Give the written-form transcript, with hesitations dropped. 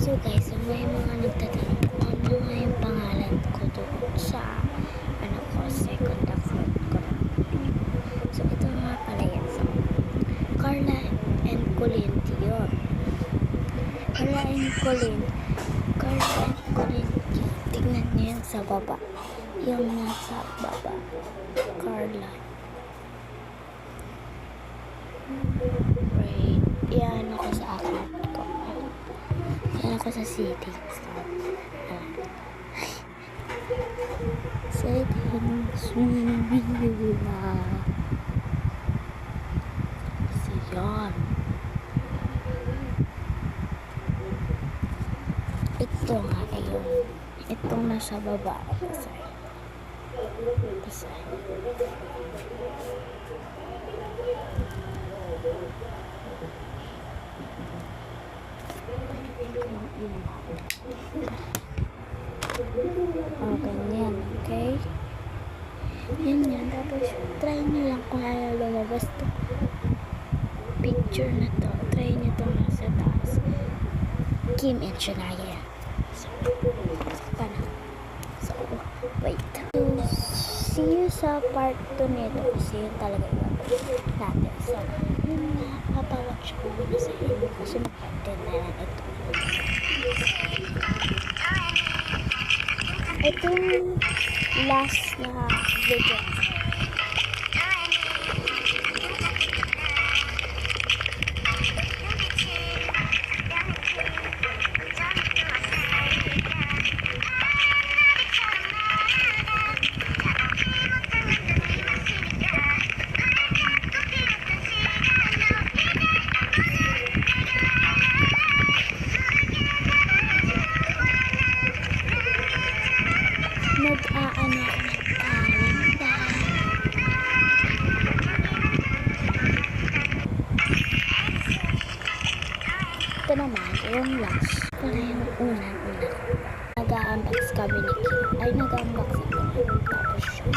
So guys, may mga nagtatanong kung ano nga yung pangalan ko doon sa second account ko. So ito nga pala yan. So, Carla and Colin yun. Carla and Colin. Tignan niyo yung sa baba. Yung nasa baba. Carla. Right. Yan ako sa account ko. Yan ako sa settings. Settings. So, yan. Ito nga ayun. Itong nasa baba. Kasi. Ganyan, okay? Yan. Tapos, try nyo lang kung ayaw lumabas to picture na to. Try nyo to nasa taas. Kim and Shania. So, paano? So, wait. So, see you sa part 2 nito kasi yun talaga yun natin. So, yun na, papawatch ko muna sa inyo kasi mag-part 2 na lang ito. Itong last na video. Nag-aano ako ng calendar. Ito naman, yung last. Ito na yung una ko. Nag-unbox kami ni Kim. Ay, nag-unbox ako. Tapos yun.